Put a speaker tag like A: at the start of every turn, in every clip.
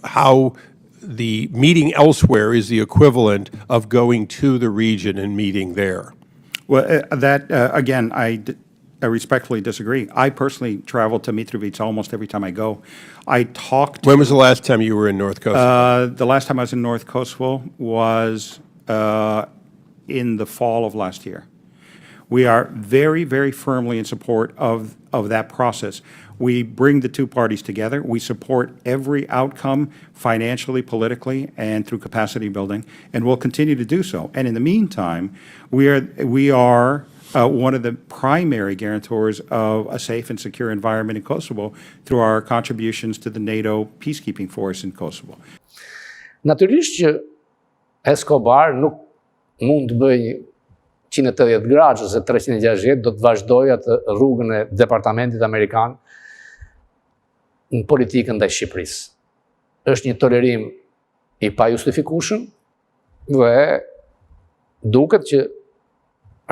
A: how the meeting elsewhere is the equivalent of going to the region and meeting there.
B: Well, again, I respectfully disagree. I personally travel to Mitrovica almost every time I go. I talked.
A: When was the last time you were in North Kosovo?
B: The last time I was in North Kosovo was in the fall of last year. We are very, very firmly in support of that process. We bring the two parties together. We support every outcome financially, politically, and through capacity building, and we'll continue to do so. And in the meantime, we are one of the primary guarantors of a safe and secure environment in Kosovo through our contributions to the NATO peacekeeping force in Kosovo.
C: Natyrisht që Escobar nuk mund të bëjë 180 gradë ose 360, do të vazhdojë atë rrugën e Departamentit Amerikan në politikën ndaj Shqipërisë. Është një tolerim i pajustifikueshëm dhe duket që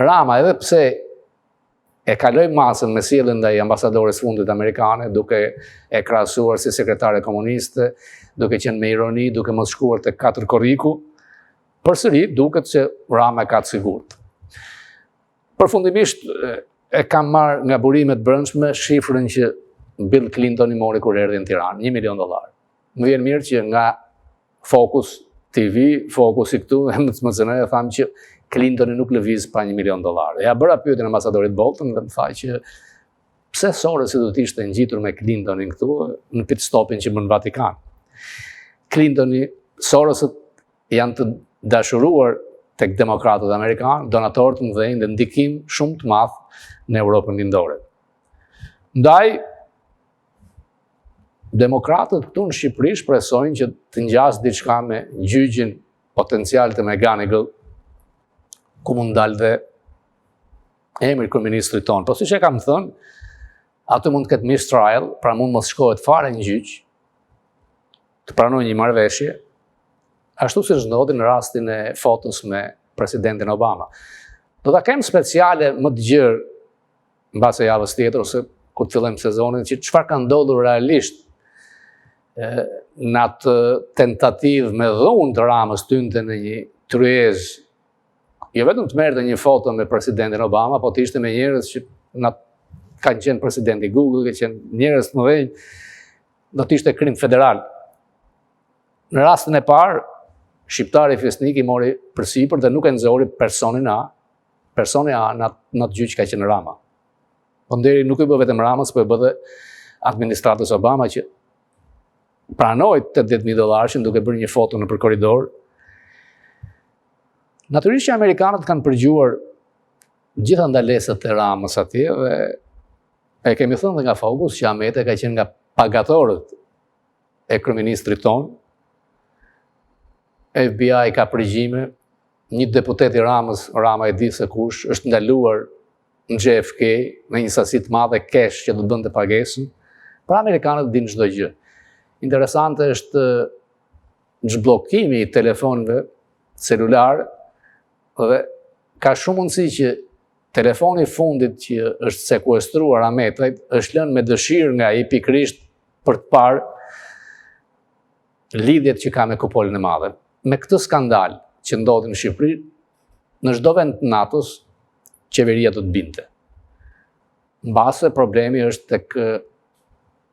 C: Rama, edhe pse e kaloi masën me sjelljen ndaj ambasadores fundit amerikane, duke e krahasuar si sekretare komuniste, duke qenë me ironi, duke mos shkuar tek katër Korriku, përsëri duket se Rama ka të sigurt. Përfundimisht e kam marrë nga burimet brendshme shifrën që Bill Clinton i mori kur erdhi në Tiranë, $1 milion. Më vjen mirë që nga Fokus TV, Fokus i këtu, mcntv e thamë që Clintoni nuk lëviz pa $1 milion. Ja bëra pyetjen ambasadorit Bolton dhe më tha që pse Sorosi do të ishte ngjitur me Clintonin këtu në pit stopin që bën në Vatikan. Clintoni, Sorosët janë të dashuruar tek demokratët amerikanë, donatorë të mëdhenj dhe ndikim shumë të madh në Europën lindore. Ndaj, demokratët këtu në Shqipëri shpresojnë që të ngjasë diçka me gjyqin potencial të McGonagall, ku mund dalë dhe emri kryeministrit tonë. Po siç e kam thënë, aty mund të ketë mistrial, pra mund mos shkohet fare në gjyq, të pranojë një marrëveshje, ashtu siç ndodhi në rastin e fotos me presidentin Obama. Do ta kem speciale më të gjerë mbase javës tjetër ose kur të fillojmë sezonin, që çfarë ka ndodhur realisht në atë tentativë me dhunë të Ramës tynte në një tryezë, jo vetëm të merrte një foto me presidentin Obama, po të ishte me njerëz që kanë qenë presidenti Google, kanë qenë njerëz të mëdhenj, do të ishte krim federal. Në rastin e parë, shqiptari Fjesnik i mori përsipër dhe nuk e nxori personi A në atë gjyq ka qenë Rama. Po nderi nuk i bë vetëm Ramës, po e bë dhe administratës Obama që pranoi $80,000 duke bërë një foto nëpër korridor. Natyrisht që amerikanët kanë përgjuar gjitha ndalesat e Ramës atje dhe e kemi thënë dhe nga Fokus që Amete ka qenë nga pagatorët e kryeministrit tonë. FBI ka përgjime, një deputet i Ramës, Rama e di se kush, është ndaluar në JFK me një sasi të madhe cash që do të bënte pagesën. Pra amerikanët dinë çdo gjë. Interesante është zhbllokimi i telefonëve celular dhe ka shumë mundësi që telefoni i fundit që është sekuestruar Ametajt është lënë me dëshirë nga ai pikërisht për të parë lidhjet që ka me kupolën e madhe. Me këtë skandal që ndodhi në Shqipëri, në çdo vend të NATO-s, qeveria do të binte. Mbase problemi është tek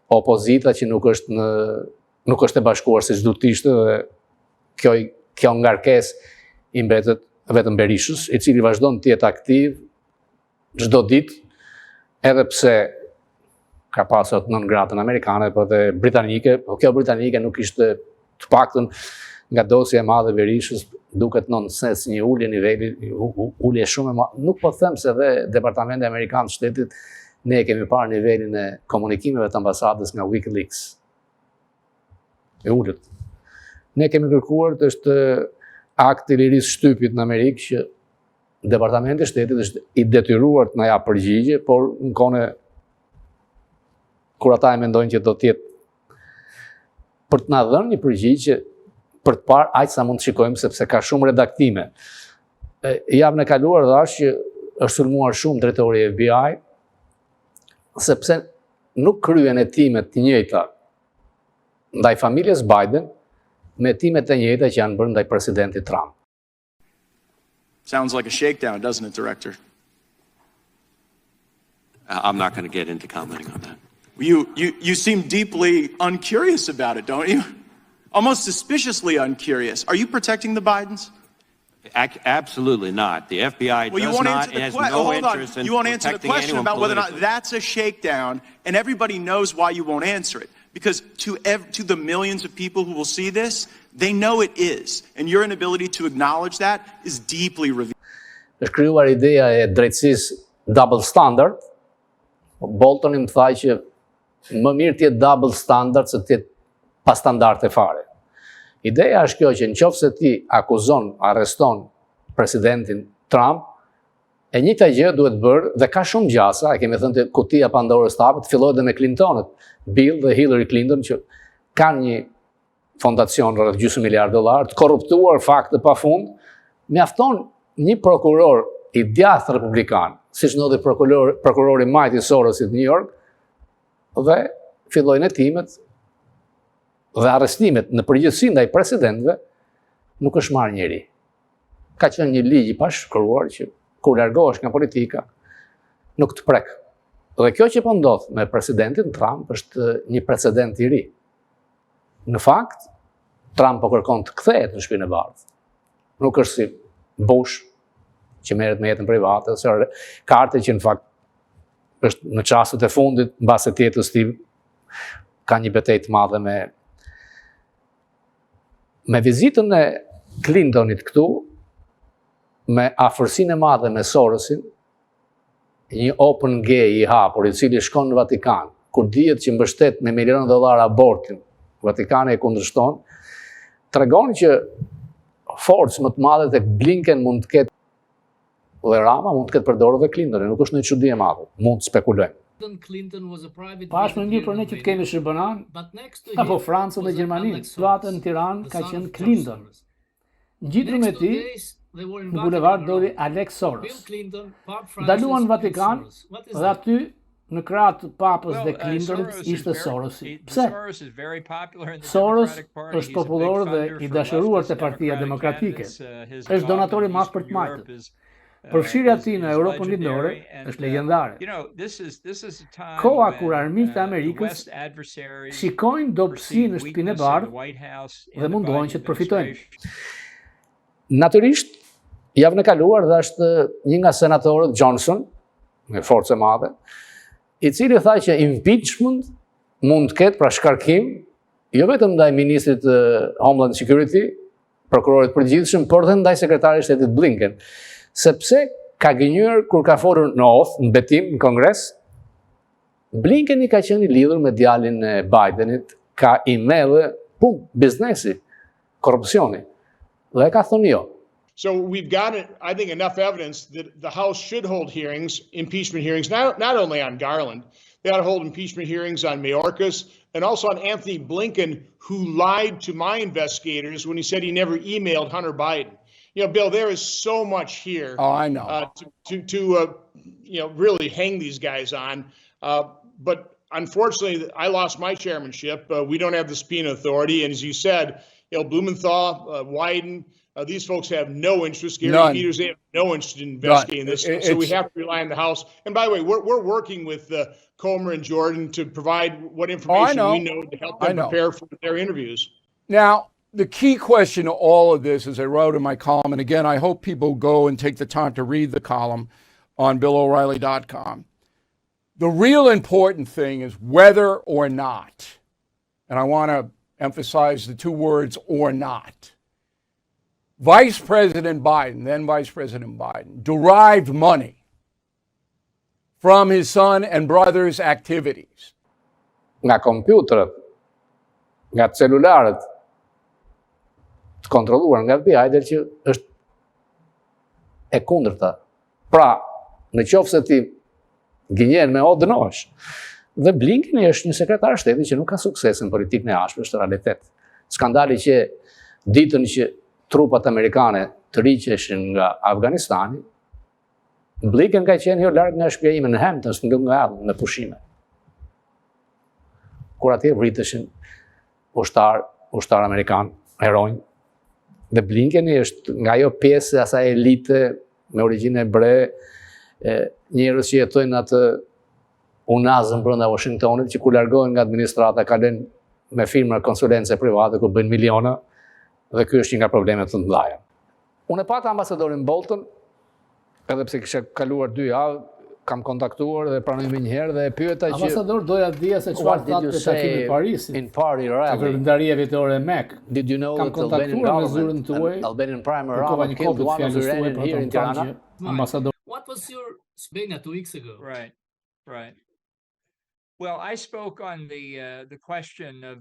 C: opozita që nuk është e bashkuar siç duhet të ishte dhe kjo ngarkesë i mbetet vetëm Berishës, i cili vazhdon të jetë aktiv çdo ditë, edhe pse ka pasur atë non-gratën amerikane, po dhe britanike, po kjo britanike nuk ishte të paktën nga dosja e madhe Berishës, duket nonsens një ulje niveli, ulje shumë e madhe. Nuk po them se dhe Departamenti Amerikan të Shtetit ne kemi parë nivelin e komunikimeve të ambasadës nga WikiLeaks. E ulët. Ne kemi kërkuar të është akti i lirisë shtypit në Amerikë që Departamenti i Shtetit është i detyruar të na japë përgjigje, por në kohën kur ata e mendojnë që do të jetë për të na dhënë një përgjigje për të parë aq sa mund të shikojmë sepse ka shumë redaktime. Javën e kaluar thash që është sulmuar shumë drejtori i FBI sepse nuk kryen hetime të njëjta ndaj familjes Biden me hetimet e njëjta që janë bërë ndaj presidentit Trump.
D: Sounds like a shakedown, doesn't it, Director?
E: I'm not going to get into commenting on that.
D: You seem deeply uncurious about it, don't you? Almost suspiciously uncurious. Are you protecting the Bidens?
E: Absolutely not. The FBI
D: Well, you
E: does
D: won't
E: not
D: answer
E: and
D: the
E: has
D: question.
E: no
D: Hold on.
E: interest in
D: You won't answer the
E: protecting
D: question
E: anyone
D: about whether or not
E: politically.
D: that's a shakedown, and everybody knows why you won't answer it. Because to the millions of people who will see this, they know it is. And your inability to acknowledge that is deeply revealing.
C: Është krijuar ideja e drejtësisë double standard. Bolton më tha që më mirë të jetë double standard se të jetë pa standarde fare. Ideja është kjo që nëse ti akuzon, arreston presidentin Trump, e njëjta gjë duhet bërë dhe ka shumë gjasa, e kemi thënë te kutia Pandorës hapet, filloi edhe me Clintonët, Bill dhe Hillary Clinton që kanë një fondacion rreth $500 miliard, të korruptuar fakte pafund, mjafton një prokuror i djathtë republikan, siç ndodhi prokurori Mighty Sorosit në New York, dhe fillojnë hetimet dhe arrestimet në përgjithësi ndaj presidentëve, nuk është marrë njeri. Ka qenë një ligj i pashkruar që kur largohesh nga politika, nuk të prek. Dhe kjo që po ndodh me presidentin Trump është një precedent i ri. Në fakt, Trump po kërkon të kthehet në Shtëpinë e Bardhë. Nuk është si Bush, që merret me jetën private, ose Carter që në fakt është në çastet e fundit, mbas jetës tim, ka një betejë të madhe me vizitën e Clintonit këtu, me afërsinë e madhe me Sorosin, një open gay i hapur, i cili shkon në Vatikan, kur dihet që mbështet me $1 milion abortin, Vatikani e kundërshton, tregon që forcë më të madhe tek Blinken mund të ketë dhe Rama mund të ketë përdorur dhe Clinton, nuk është një çudi e madhe, mund të spekulojmë.
F: Pash më mirë për ne që të kemi Shqipërinë, apo Francën dhe Gjermaninë. Situata në Tiranë ka qenë Clinton. Ngjitur me ti, në bulevard doli Alex Soros. Ndaluan në Vatikan dhe aty në krah të Papës dhe Clintonit ishte Sorosi. Pse? Soros është popullor dhe i dashuruar te Partia Demokratike. Është donator i madh për të majtët. Përfshirja e tij në Europën Lindore është legjendare. Koha kur armiqtë e Amerikës shikojnë dobësinë në Shtëpinë e Bardhë dhe mundohen që të përfitojnë.
C: Natyrisht, javën e kaluar dhe është një nga senatorët Johnson, me forcë e madhe, i cili tha që impeachment mund të ketë pra shkarkim, jo vetëm ndaj ministrit Homeland Security, prokurorit përgjithshëm, por edhe ndaj sekretarit të Shtetit Blinken, sepse ka gënjur kur ka folur në oath, në betim, në Kongres, Blinken i ka qenë i lidhur me djalin e Bidenit, ka email biznesi, korrupsioni, dhe ka thënë jo.
G: So we've got, I think, enough evidence that the House should hold hearings, impeachment hearings, not only on Garland, they ought to hold impeachment hearings on Mayorkas and also on Anthony Blinken, who lied to my investigators when he said he never emailed Hunter Biden. You know, Bill, there is so much here.
H: Oh, I know.
G: To really hang these guys on. But unfortunately, I lost my chairmanship. We don't have the subpoena authority. And as you said, Blumenthal, Wyden, these folks have no interest. Gary Peters, they have no interest in investigating this. So we have to rely on the House. And by the way, we're working with Comer and Jordan to provide what information we know to help them prepare for their interviews.
H: Now, the key question to all of this, as I wrote in my column, and again, I hope people go and take the time to read the column on BillO'Reilly.com. The real important thing is whether or not, and I want to emphasize the two words, or not. Vice President Biden, then Vice President Biden, derived money from his son and brother's activities.
C: Nga kompjuterët, nga celularët, të kontrolluar nga FBI, dhe që është e kundërta. Pra, në qoftë se ti gënjen me dënohesh. Dhe Blinken është një sekretar shteti që nuk ka sukses në politikën e jashtme, është realitet. Skandali që ditën që trupat amerikane të riqeshin nga Afganistani, Blinken ka qenë jo larg nga shtëpia ime në Hamptons, nga me pushime. Kur atje vriteshin ushtar Amerikan, heronj. Dhe Blinkeni është nga ajo pjesë e asaj elite me origjinë hebre, njerëz që jetojnë atë unazën brenda Washingtonit, që ku largohen nga administrata, kalojnë me firma konsulence private ku bëjnë miliona, dhe ky është një nga problemet të mëdha. Unë e pata ambasadorin Bolton, edhe pse kisha kaluar 2 javë, kam kontaktuar dhe pranojmë një herë dhe e pyeta që
F: Ambasador, doja të dija se çfarë thatë te takimi i Parisit.
C: in party rally,
F: Kërkëndaria vitore e Mek.
C: did you know
F: Kam
C: that the Albanian
F: kontaktuar me zyrën
C: government,
F: tuaj.
C: and Albanian Prime
F: Kërkova
C: Minister
F: një
C: killed
F: kopë të
C: one of
F: fjalës tuaj
C: Iranian
F: për
C: here
F: të
C: in
F: thënë
C: Tirana?
F: që ambasador.
I: What was your Spain 2 weeks ago?
J: Right, right. Well, I spoke on the question of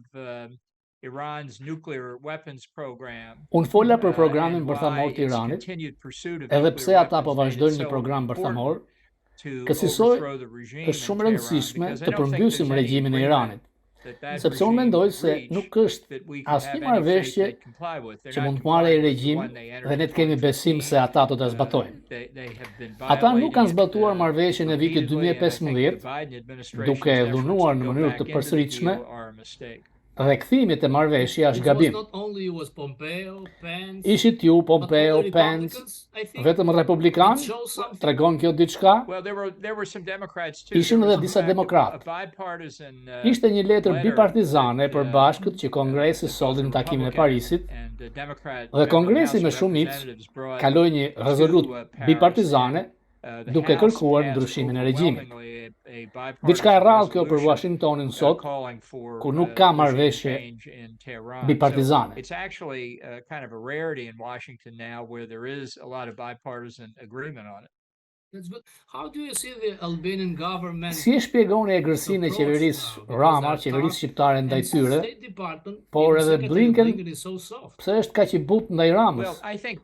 J: Iran's nuclear weapons program.
F: Unë fola për programin
J: and
F: bërthamor
J: why
F: të
J: its
F: Iranit,
J: continued pursuit of
F: edhe
J: nuclear
F: pse ata po
J: weapons made it
F: vazhdojnë një
J: so
F: program bërthamor,
J: important to
F: kësaj
J: overthrow the regime
F: është shumë
J: in Tehran,
F: rëndësishme
J: because I
F: të
J: don't think
F: përmbysim
J: there's any
F: regjimin e
J: agreement
F: Iranit.
J: that
F: Sepse unë mendoj se nuk është
J: that we can
F: asnjë
J: have any
F: marrëveshje
J: faith they'd comply with. They're
F: që
J: not
F: mund të marrë ai
J: complying with the
F: regjim
J: one they entered
F: dhe ne
J: in
F: të kemi besim
J: 2015.
F: se ata do ta zbatojnë.
J: They have been
F: Ata nuk kanë
J: violating
F: zbatuar
J: it,
F: marrëveshjen e vitit
J: repeatedly, and I think
F: 2015,
J: the Biden administration's
F: duke e
J: efforts
F: dhunuar
J: to
F: në
J: go
F: mënyrë
J: back
F: të
J: into the
F: përsëritshme,
J: deal are a mistake.
F: dhe kthimit e marrëveshje është
I: It was
F: gabim.
I: not only you, was Pompeo, Pence,
F: Ishit ju, Pompeo,
I: but all
F: Pence,
I: Republicans, I think.
F: vetëm republikan?
I: It shows something.
F: Tregon kjo diçka?
J: Well, there were some Democrats too.
F: Ishin
J: There was
F: edhe
J: in
F: disa
J: fact
F: demokrat.
J: a bipartisan
F: Ishte një letër
J: letter
F: bipartizane e
J: that,
F: përbashkët që Kongresi
J: that both
F: solli në
J: the
F: takimin e
J: Republican
F: Parisit,
J: and the Democrat
F: dhe Kongresi
J: House
F: me
J: of
F: shumicë
J: Representatives brought
F: kaloi një rezolut
J: to, Paris,
F: bipartizane
J: and, the
F: duke
J: House
F: kërkuar
J: passed
F: ndryshimin e regjimit.
J: overwhelmingly a bipartisan
F: Diçka e rrallë kjo për
J: resolution,
F: Washingtonin sot,
J: calling for,
F: ku nuk ka
J: regime
F: marrëveshje
J: change in Tehran.
F: bipartizane.
J: So it's actually kind of a rarity in Washington now where there is a lot of bipartisan agreement on it.
I: That's good. How do you see the Albanian government?
F: Si e shpjegoni egërsinë e qeverisë Rama, qeverisë shqiptare ndaj tyre,
I: State Department,
F: por
I: even
F: edhe
I: Secretary
F: Blinken
I: is so soft.
F: pse është kaq i butë ndaj Ramës?
J: Well, I think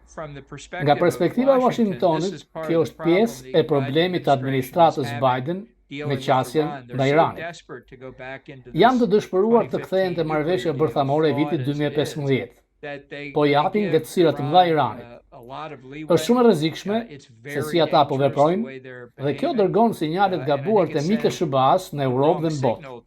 J: from the perspective
F: Nga perspektiva e
J: of Washington,
F: Washingtonit,
J: this is part
F: kjo
J: of the
F: është
J: problem
F: pjesë
J: the
F: e
J: Biden
F: problemit të administratës
J: administration is
F: Biden
J: dealing
F: me
J: with
F: qasjen
J: Iran. They're
F: ndaj
J: so
F: Iranit.
J: desperate to go back into
F: Janë të
J: this
F: dëshpëruar të kthehen te
J: 2015
F: marrëveshja
J: nuclear
F: bërthamore e
J: deal,
F: vitit
J: flawed as it is,
F: 2015,
J: that they
F: po japin
J: give
F: lehtësira të mëdha
J: Iran,
F: Iranit.
J: a lot of leeway.
F: Është shumë e rrezikshme
J: It's
F: se
J: very
F: si ata po
J: dangerous the
F: veprojnë
J: way they're
F: dhe kjo
J: behaving.
F: dërgon sinjale të
J: And I
F: gabuar
J: think
F: te
J: it's
F: mitë
J: sending
F: shëbas në Europë dhe në botë.
J: signal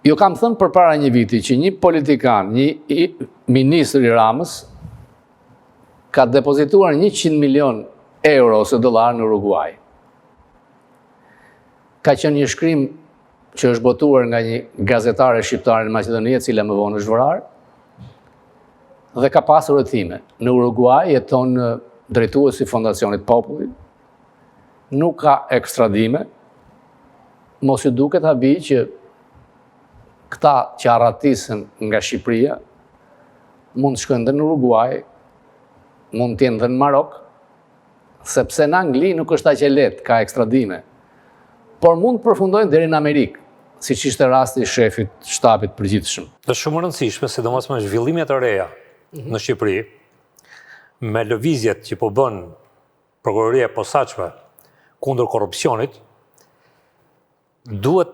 C: Jo kam thënë përpara një viti që një politikan, një ministër i Ramës, ka depozituar 100 milion euro ose dollar në Uruguay. Ka qenë një shkrim që është botuar nga një gazetare shqiptare në Maqedoni, e cila më vonë është vrarë, dhe ka pasur hettime. Në Uruguay jeton drejtuesi i Fondacionit Popullit, nuk ka ekstradime, mos ju duket habi që këta që arratisën nga Shqipëria mund të shkojnë dhe në Uruguay, mund të jenë dhe në Marok, sepse në Angli nuk është aq e lehtë, ka ekstradime, por mund të përfundojnë deri në Amerikë, siç ishte rasti i shefit shtabit përgjithshëm.
K: Është shumë e rëndësishme, sidomos me zhvillimet e reja në Shqipëri, me lëvizjet që po bën prokuroria e posaçme kundër korrupsionit, duhet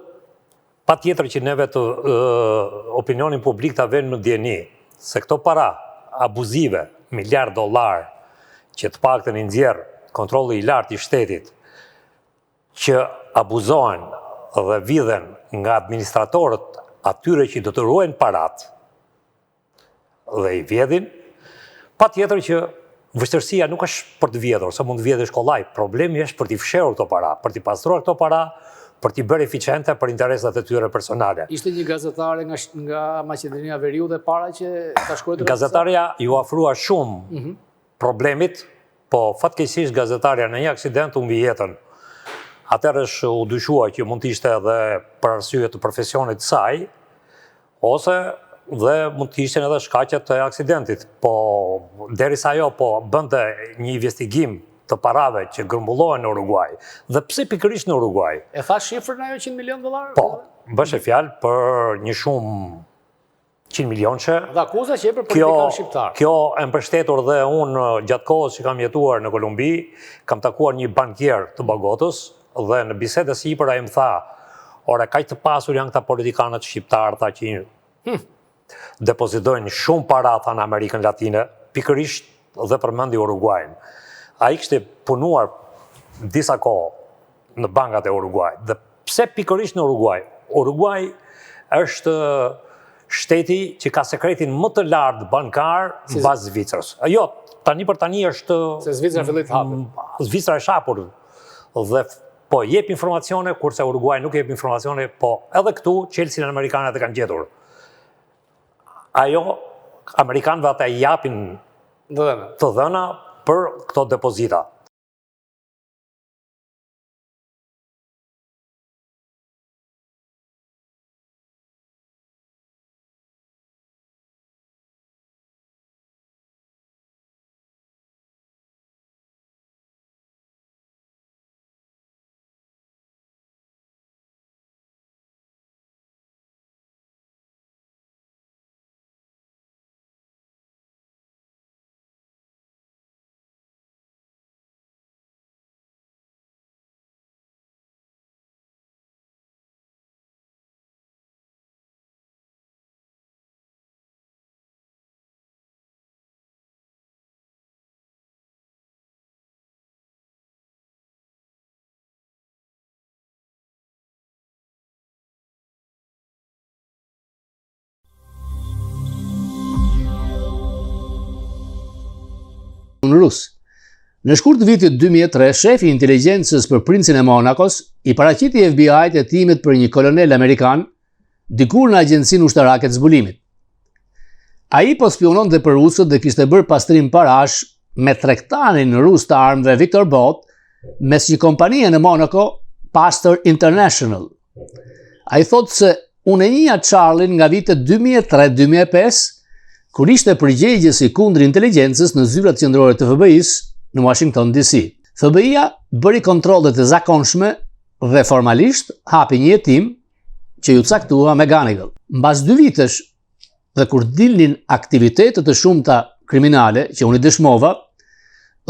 K: pa tjetër që neve të opinionin publik të avenë në djeni, se këto para abuzive, $1 miliard, që të paktën i nxjerr kontrolli i lartë i shtetit, që abuzohen dhe vidhen nga administratorët atyre që do të ruajnë parat dhe i vjedhin, Patjetër që vështirësia nuk është për të vjedhur, se mund të vjedhësh kollaj. Problemi është për t'i fshehur këto para, për t'i pastruar këto para, për t'i bërë eficiente për interesat e tyre personale.
C: Ishte një gazetare nga Maqedonia e Veriut dhe para që ka shkruar.
K: Gazetarja ju afrua shumë problemit, po fatkeqësisht gazetarja në një aksident u mbi jetën. Atëherë u dyshua që mund të ishte edhe për arsye të profesionit të saj, ose dhe mund të ishte edhe shkaqet të aksidentit. Po derisa ajo po bënte një investigim të parave që grumbullohen në Uruguay, dhe pse pikërisht në Uruguay?
C: E tha shifrën ajo $100 milion?
K: Po, bëshe fjalë për një shumë 100 milionçe.
C: Dhe akuza që e për politikan shqiptar.
K: Kjo e mbështetur dhe unë gjatë kohës që kam jetuar në Kolumbi, kam takuar një bankier të Bogotës dhe në bisedë sipër ai më tha, ore, kaq të pasur janë këta politikanët shqiptar, tha që depozitojnë shumë para tha në Amerikën Latine, pikërisht dhe përmendi Uruguayn. Ai kishte punuar disa kohë në bankat e Uruguay. Dhe pse pikërisht në Uruguay? Uruguay është shteti që ka sekretin më të lartë bankar në bazë Zvicrës. Jo, tani për tani është...
C: Se Zvicra fillit të hapur.
K: Zvicra e shapur. Dhe po jep informacione, kurse Uruguay nuk jep informacione, po edhe këtu qelsin amerikanët e kanë gjetur. Ajo, amerikanëve ata i japin të dhëna për këto depozita.
C: Në Rus. Në shkurt të vitit 2003, shefi i inteligjencës për princin e Monakos i paraqiti FBI-t e timit për një kolonel amerikan dikur në agjencinë ushtarake të zbulimit. Ai po spiononte për rusët dhe kishte bërë pastrim parash me tregtarin rus të armëve Viktor Bot mes një kompanie në Monaco, Pastor International. Ai thotë se unë e njihja Charlin nga vitet 2003-2005, kur ishte përgjegjës i kundër inteligjencës në zyrat qendrore të FBI-s në Washington DC. FBI-a bëri kontrollet e zakonshme dhe formalisht hapi një hetim që ju caktua me Ganigal. Mbas 2 vitesh dhe kur dilnin aktivitetet të shumta kriminale që unë i dëshmova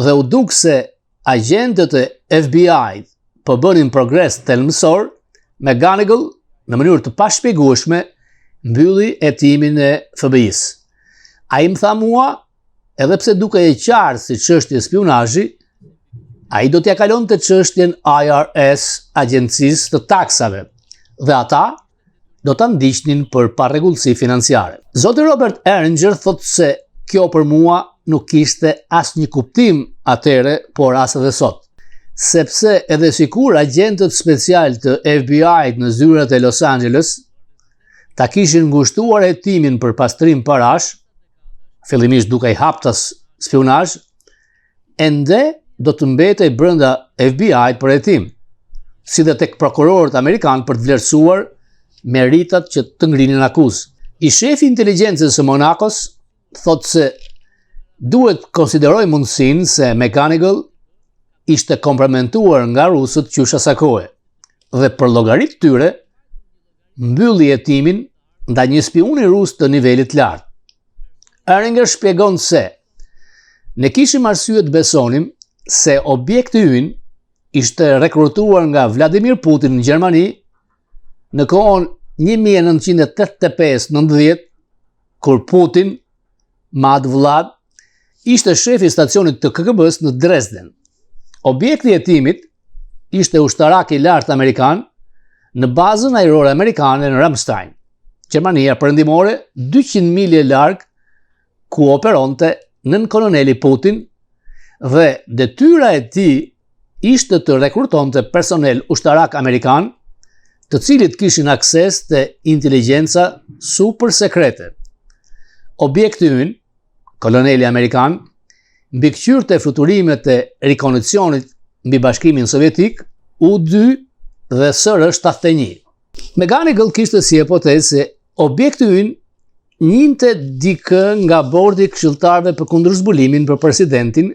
C: dhe u duk se agentët e FBI po bënin progres thelbësor, me Ganigal në mënyrë të pashpjegueshme mbylli hetimin e FBI-s. Ai më tha mua, edhe pse duke e qartë si çështje spionazhi, ai do t'ja kalonte çështjen IRS, agjencisë të taksave, dhe ata do ta ndiqnin për parregullsi financiare. Zoti Robert Erringer thotë se kjo për mua nuk kishte asnjë kuptim atëre, por as edhe sot. Sepse edhe sikur agentët special të FBI-t në zyrat e Los Angeles ta kishin ngushtuar hetimin për pastrim parash, fillimisht duke i haptas spionazh, ende do të mbetej brenda FBI-t për hetim, si dhe tek prokurorët amerikanë për të vlerësuar meritat që të ngrinin akuzë. I shefi inteligjencës së Monakos thotë se duhet konsideroj mundësinë se McGonigal ishte kompromentuar nga rusët qysh asaj kohe, dhe për llogaritë tyre mbylli hetimin ndaj një spioni rus të nivelit lartë. Erringer shpjegon se ne kishim arsye të besonim se objekti ynë ishte rekrutuar nga Vladimir Putin në Gjermani në kohën 1985-90, kur Putin, Mad Vlad, ishte shefi i stacionit të KGB-s në Dresden. Objekti i hetimit ishte ushtarak i lartë amerikan në bazën ajrore amerikane në Ramstein, Gjermania perëndimore, 200 milje larg ku operonte nën koloneli Putin dhe detyra e tij ishte të rekrutonte personel ushtarak amerikan, të cilit kishin akses të inteligjenca super sekrete. Objekti ynë, koloneli amerikan, mbikëqyrte fluturimet e rikognicionit mbi Bashkimin Sovjetik, U-2 dhe SR-71. McGonigal kishte si hipotezë se objekti ynë njinte dikë nga bordi i këshilltarëve për kundërzbulimin për presidentin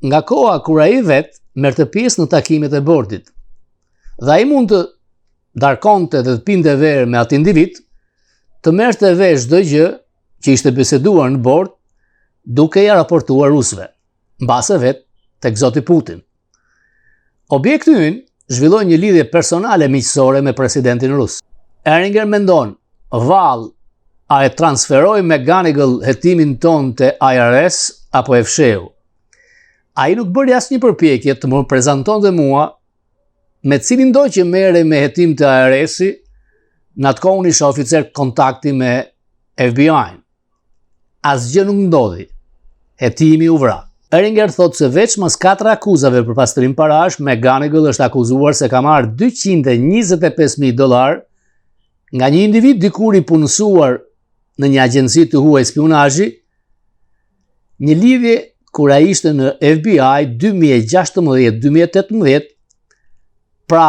C: nga koha kur ai vetë merrte pjesë në takimet e bordit. Dhe ai mund të darkonte dhe të pinte verë me atë individ, të merrte vesh çdo gjë që ishte biseduar në bord, duke ja raportuar rusëve, mbase vetë tek zoti Putin. Objekti ynë zhvilloi një lidhje personale miqësore me presidentin rus. Ehringer mendon, vallë, a e transferoi McGonigal hetimin ton të IRS apo e fsheu? Ai nuk bëri asnjë përpjekje të më prezantonte mua me cilin do që merrej me hetim të IRS-i, në atë kohë unë isha oficer kontakti me FBI-n. Asgjë nuk ndodhi. Hetimi u vra. Ehringer thotë se veç mas 4 akuzave për pastrim parash, McGonigal është akuzuar se ka marrë $225,000 nga një individ dikur i punësuar në një agjenci të huaj spionazhi, një lidhje kur ai ishte në FBI 2016-2018, pra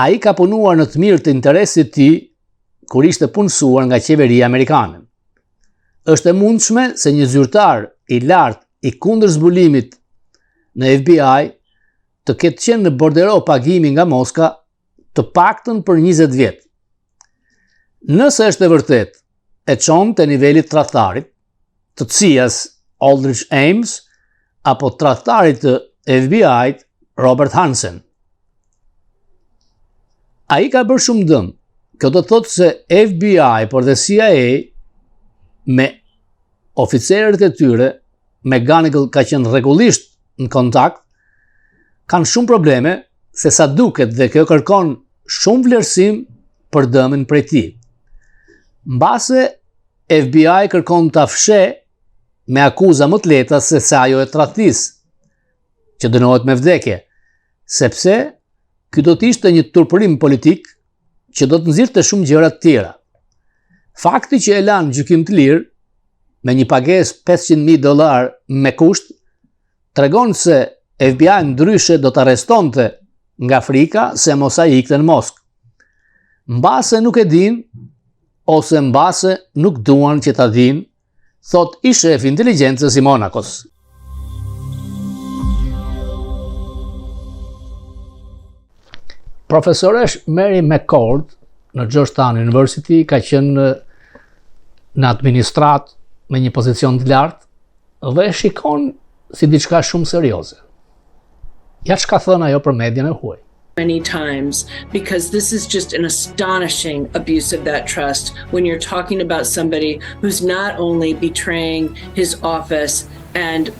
C: ai ka punuar në të mirë të interesit të tij kur ishte punësuar nga qeveria amerikane. Është e mundshme se një zyrtar i lartë i kundërzbulimit në FBI të ketë qenë në bordero pagimi nga Moska të paktën për 20 vjet. Nëse është e vërtet, e çon te niveli tradhtarit, të CIA-s Aldrich Ames apo tradhtarit të FBI-t Robert Hansen. Ai ka bërë shumë dëm. Kjo do të thotë se FBI por dhe CIA me oficerët e tyre, McGonigal ka qenë rregullisht në kontakt, kanë shumë probleme, se sa duket dhe kjo kërkon shumë vlerësim për dëmin prej tij. Mbase FBI kërkon ta fshë me akuza më të lehta se sa ajo e tradhtis, që dënohet me vdekje, sepse ky do të ishte një turpërim politik që do të nxirrte shumë gjëra të tjera. Fakti që e lanë gjykim të lirë me një pagesë $500,000 me kusht, tregon se FBI ndryshe do të arrestonte nga frika se mos ai ikte në Moskë. Mbase nuk e din, ose mbase nuk duan që ta din, thot i shef inteligjencës i Monakos. Profesoresh Mary McCord në Georgetown University ka qenë në administrat me një pozicion të lartë dhe shikon si diçka shumë serioze. Ja çka thënë ajo për median e huaj.
L: Many times, because this is just an astonishing abuse of that trust when you're talking about somebody who's not only betraying his office and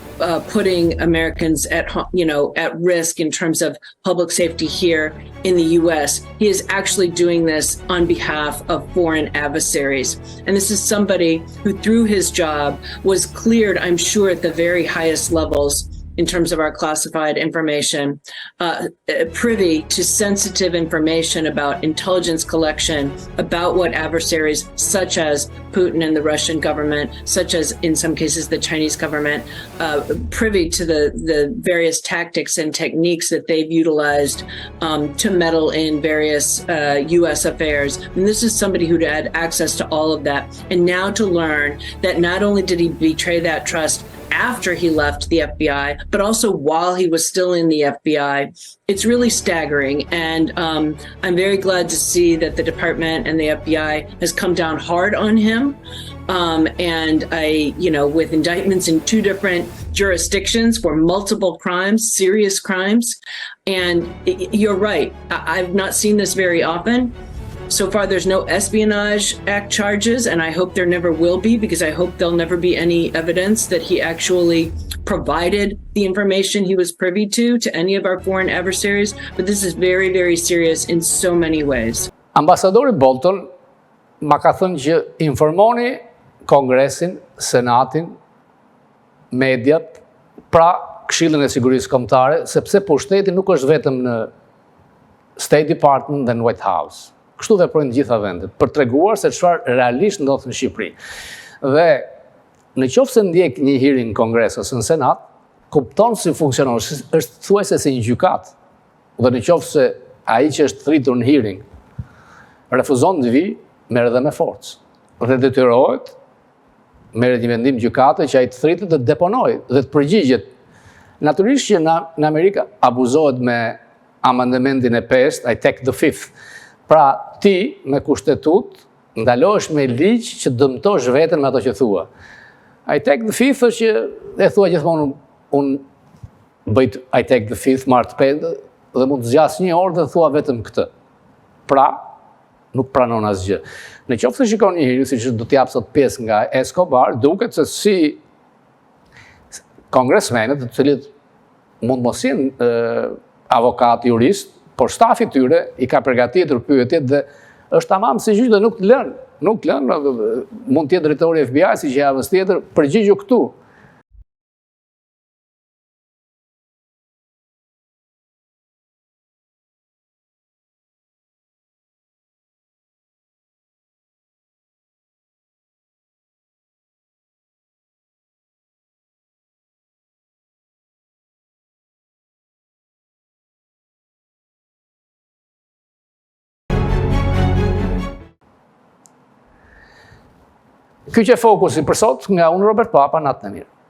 L: putting Americans at risk in terms of public safety here in the US. He is actually doing this on behalf of foreign adversaries. And this is somebody who, through his job, was cleared, I'm sure, at the very highest levels in terms of our classified information, privy to sensitive information about intelligence collection, about what adversaries such as Putin and the Russian government, such as in some cases the Chinese government, privy to the various tactics and techniques that they've utilized to meddle in various US affairs. And this is somebody who had access to all of that. And now to learn that not only did he betray that trust after he left the FBI, but also while he was still in the FBI, it's really staggering. And I'm very glad to see that the department and the FBI has come down hard on him. And with indictments in 2 different jurisdictions for multiple crimes, serious crimes. And you're right, I've not seen this very often. So far, there's no Espionage Act charges, and I hope there never will be, because I hope there'll never be any evidence that he actually provided the information he was privy to any of our foreign adversaries. But this is very, very serious in so many ways.
C: Ambasadori Bolton ma ka thënë që informoni Kongresin, Senatin mediat, pra Këshillin e Sigurisë Kombëtare, sepse pushteti nuk është vetëm në State Department dhe në White House. Kështu veprojnë gjitha vendet, për treguar se çfarë realisht ndodh në Shqipëri. Dhe në qoftë se ndjek një hearing në Kongres ose në Senat, kupton si funksionon, është thuajse si një gjykat. Dhe në qoftë se ai që është thritur në hearing refuzon të vi, merr edhe me forcë. Dhe detyrohet merret një vendim gjykate që ai të thritet të deponojë dhe të përgjigjet. Natyrisht që në Amerikë abuzohet me amendementin e 5, I take the 5th. Pra ti me kushtetut ndalohesh me ligj që dëmtosh veten me ato që thua. I take the 5th është që e thua gjithmonë unë bëj I take the 5th marr të 5 dhe mund të zgjas një orë dhe thua vetëm këtë. Pra nuk pranon asgjë. Në qoftë se shikon një hearing siç do të jap sot pjesë nga Escobar, duket se si kongresmenët, të cilët mund mos jenë avokat, jurist, por shtafi tyre i ka përgatitur pyetjet dhe është tamam si gjyq dhe nuk lën, mund të jetë drejtori i FBI si që javës tjetër, përgjigju këtu. Ky që Fokusi për sot nga unë Robert Papa, natë në mirë.